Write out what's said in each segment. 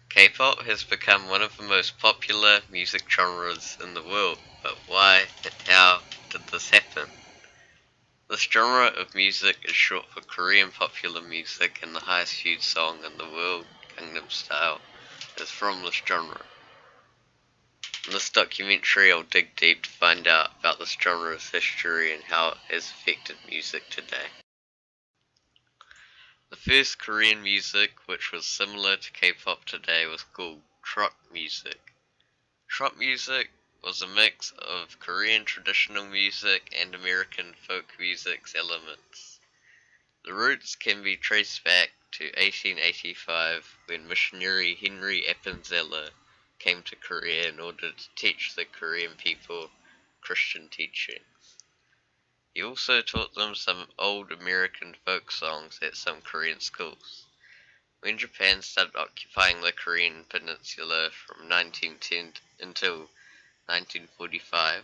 K-pop has become one of the most popular music genres in the world, but why and how did this happen? This genre of music is short for Korean popular music, and the highest viewed song in the world, Gangnam Style, is from this genre. In this documentary, I'll dig deep to find out about this genre's history and how it has affected music today. The first Korean music, which was similar to K-pop today, was called Trot music. Trot music was a mix of Korean traditional music and American folk music's elements. The roots can be traced back to 1885, when missionary Henry Appenzeller came to Korea in order to teach the Korean people Christian teachings. He also taught them some old American folk songs at some Korean schools. When Japan started occupying the Korean peninsula from 1910 until 1945,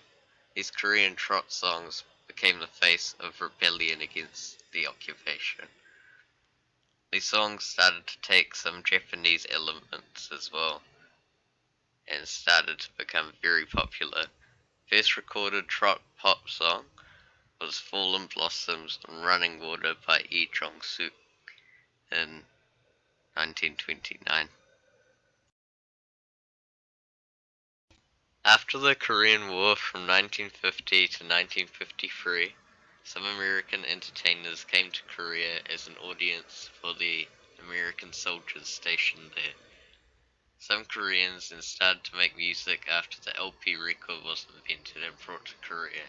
these Korean trot songs became the face of rebellion against the occupation. These songs started to take some Japanese elements as well, and started to become very popular. First recorded trot pop song was Fallen Blossoms and Running Water by Lee Jong-suk in 1929. After the Korean War from 1950 to 1953, some American entertainers came to Korea as an audience for the American soldiers stationed there. Some Koreans then started to make music after the LP record was invented and brought to Korea.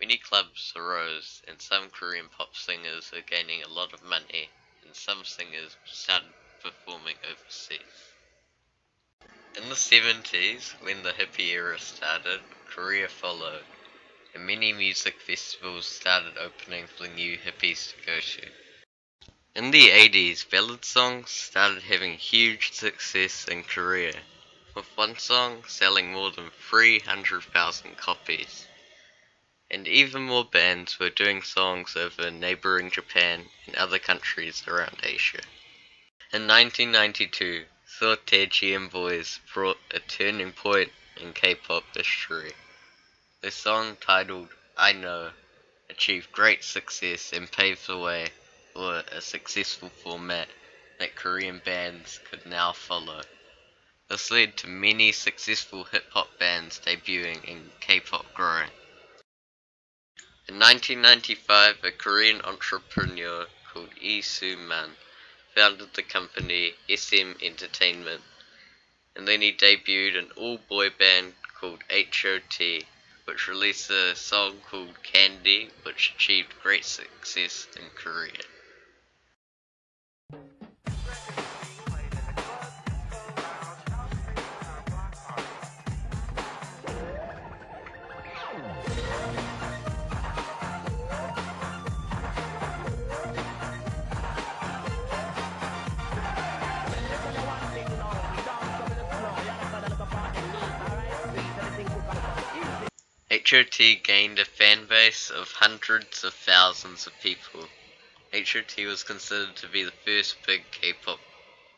Many clubs arose, and some Korean pop singers are gaining a lot of money, and some singers started performing overseas. In the 70s, when the hippie era started, Korea followed, and many music festivals started opening for the new hippies to go to. In the 80s, ballad songs started having huge success in Korea, with one song selling more than 300,000 copies. And even more bands were doing songs over neighboring Japan and other countries around Asia. In 1992, Taejian Boys brought a turning point in K-pop history. Their song titled I Know achieved great success and paved the way for a successful format that Korean bands could now follow. This led to many successful hip-hop bands debuting and K-pop growing. In 1995, a Korean entrepreneur called Lee Soo-man founded the company SM Entertainment, and then he debuted an all-boy band called H.O.T., which released a song called Candy, which achieved great success in Korea. H.O.T. gained a fan base of hundreds of thousands of people. H.O.T. was considered to be the first big K-pop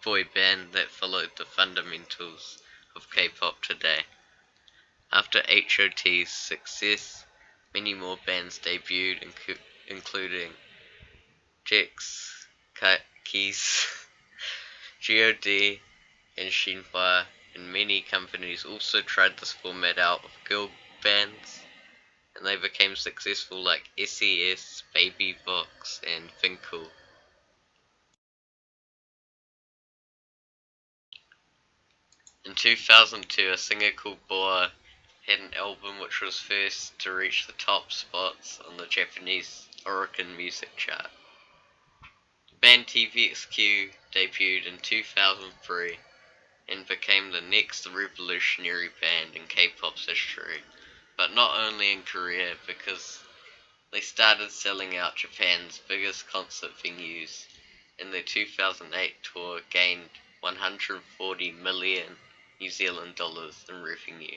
boy band that followed the fundamentals of K-pop today. After H.O.T.'s success, many more bands debuted, including Jax, Keys, G.O.D, and Shinhwa, and many companies also tried this format out with girl bands, and they became successful like SES, Baby Vox, and Finkel. In 2002, a singer called Boa had an album which was first to reach the top spots on the Japanese Oricon music chart. The band TVXQ debuted in 2003 and became the next revolutionary band in K-pop's history, but not only in Korea, because they started selling out Japan's biggest concert venues, and their 2008 tour gained 140 million New Zealand dollars in revenue,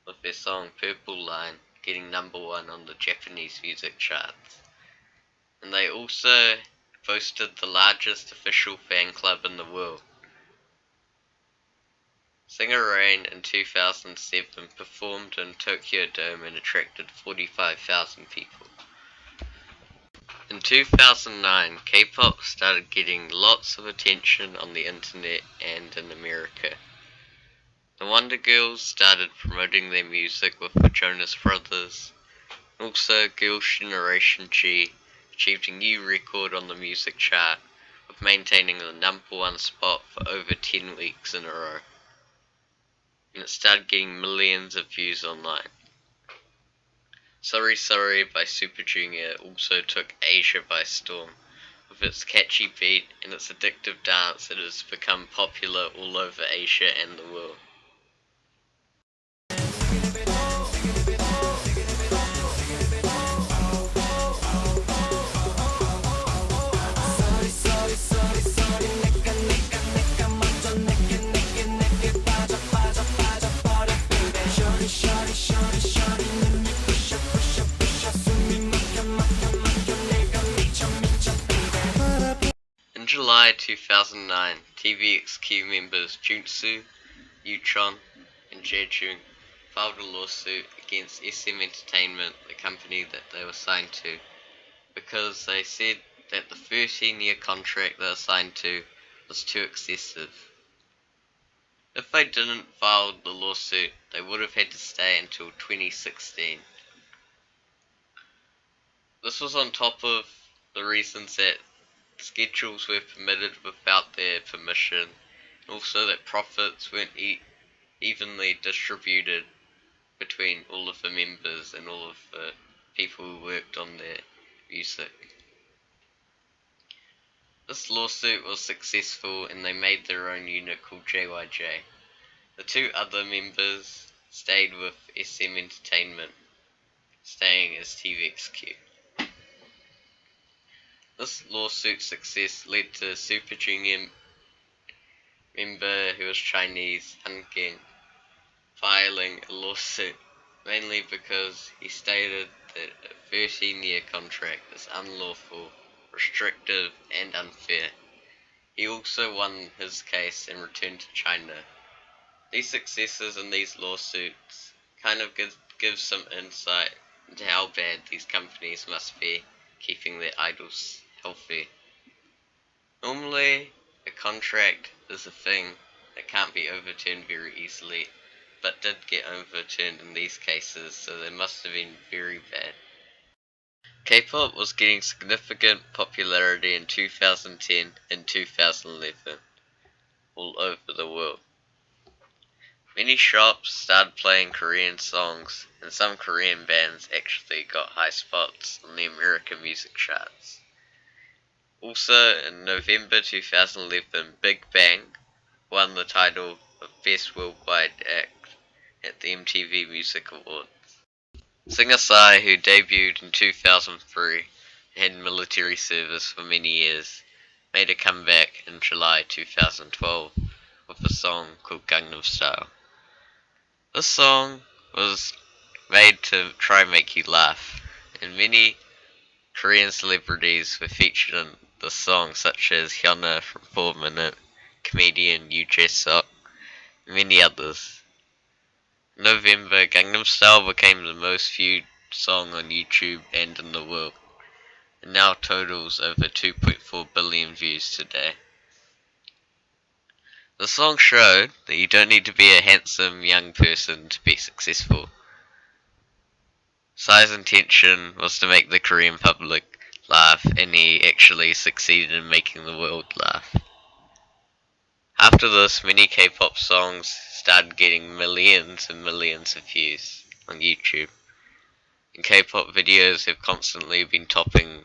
with their song Purple Line getting #1 on the Japanese music charts. and they also boasted the largest official fan club in the world. Singer Rain in 2007 performed in Tokyo Dome and attracted 45,000 people. In 2009, K-pop started getting lots of attention on the internet and in America. The Wonder Girls started promoting their music with the Jonas Brothers. Also, Girls' Generation G achieved a new record on the music chart, with maintaining the #1 spot for over 10 weeks in a row. And it started getting millions of views online. Sorry Sorry by Super Junior also took Asia by storm. With its catchy beat and its addictive dance, it has become popular all over Asia and the world. In July 2009, TVXQ members Junsu, Uchon, and Jejung filed a lawsuit against SM Entertainment, the company that they were signed to, because they said that the 13-year contract they were signed to was too excessive. If they didn't file the lawsuit, they would have had to stay until 2016. This was on top of the reasons that schedules were permitted without their permission, and also that profits weren't evenly distributed between all of the members and all of the people who worked on their music. This lawsuit was successful and they made their own unit called JYJ. The two other members stayed with SM Entertainment, staying as TVXQ. This lawsuit success led to Super Junior member who was Chinese, Han Ging, filing a lawsuit, mainly because he stated that a 13-year contract is unlawful, restrictive, and unfair. He also won his case and returned to China. These successes in these lawsuits kind of give some insight into how bad these companies must be keeping their idols healthy. Normally, a contract is a thing that can't be overturned very easily, but did get overturned in these cases, so they must have been very bad. K-pop was getting significant popularity in 2010 and 2011 all over the world. Many shops started playing Korean songs, and some Korean bands actually got high spots on the American music charts. Also, in November 2011, Big Bang won the title of Best Worldwide Act at the MTV Music Awards. Singer Psy, who debuted in 2003 and had military service for many years, made a comeback in July 2012 with a song called Gangnam Style. This song was made to try and make you laugh, and many Korean celebrities were featured in the song, such as Hyuna from 4 Minute, comedian Yoo Jae-suk, and many others. In November, Gangnam Style became the most viewed song on YouTube and in the world, and now totals over 2.4 billion views today. The song showed that you don't need to be a handsome young person to be successful. Psy's intention was to make the Korean public laugh, and he actually succeeded in making the world laugh. After this, many K-pop songs started getting millions and millions of views on YouTube, and K-pop videos have constantly been topping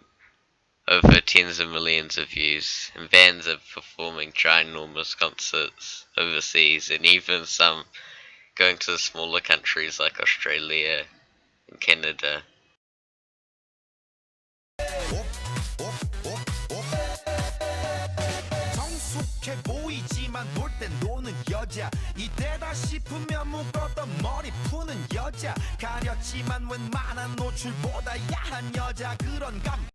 over tens of millions of views, and bands are performing ginormous concerts overseas, and even some going to smaller countries like Australia and Canada. 성숙해 보이지만 놀 땐 노는 여자 이때다 싶으면 묶었던 머리 푸는 여자 가렸지만 웬만한 노출보다 야한 여자 그런 감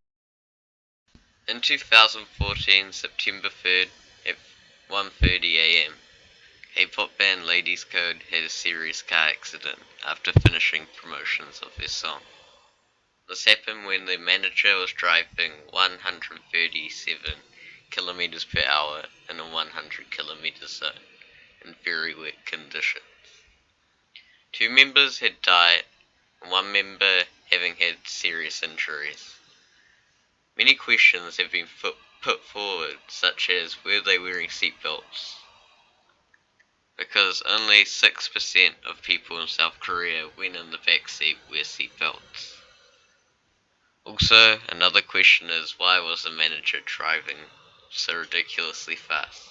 In 2014, September 3rd, at 1:30 a.m., K-pop band Ladies Code had a serious car accident after finishing promotions of their song. This happened when the manager was driving 137 kilometers per hour in a 100 kilometer zone in very wet conditions. Two members had died, and one member having had serious injuries. Many questions have been put forward, such as were they wearing seatbelts? Because only 6% of people in South Korea when in the backseat wear seatbelts. Also, another question is why was the manager driving so ridiculously fast?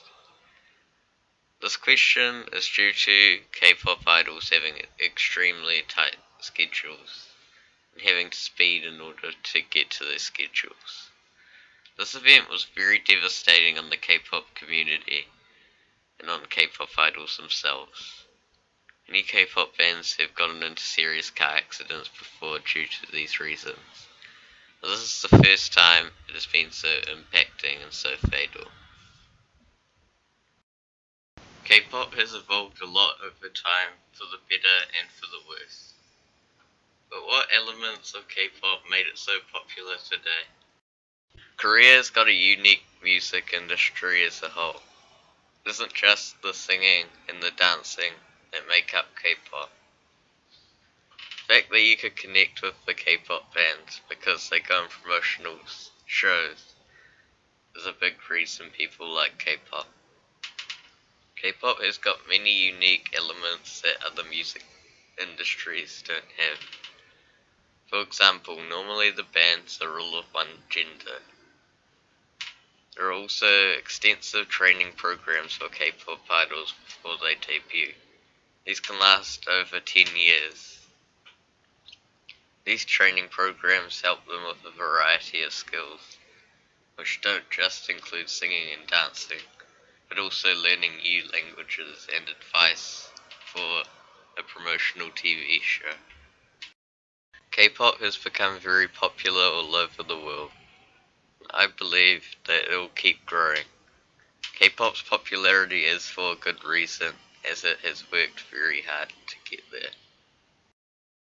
This question is due to K-pop idols having extremely tight schedules and having to speed in order to get to their schedules. This event was very devastating on the K-pop community and on K-pop idols themselves. Many K-pop bands have gotten into serious car accidents before due to these reasons. This is the first time it has been so impacting and so fatal. K-pop has evolved a lot over time, for the better and for the worse. But what elements of K-pop made it so popular today? Korea's got a unique music industry as a whole. It isn't just the singing and the dancing that make up K-pop. The fact that you could connect with the K-pop bands because they go on promotional shows is a big reason people like K-pop. K-pop has got many unique elements that other music industries don't have. For example, normally the bands are all of one gender. There are also extensive training programs for K-pop idols before they debut. These can last over 10 years. These training programs help them with a variety of skills, which don't just include singing and dancing, but also learning new languages and advice for a promotional TV show. K-pop has become very popular all over the world. I believe that it will keep growing. K-pop's popularity is for a good reason, as it has worked very hard to get there.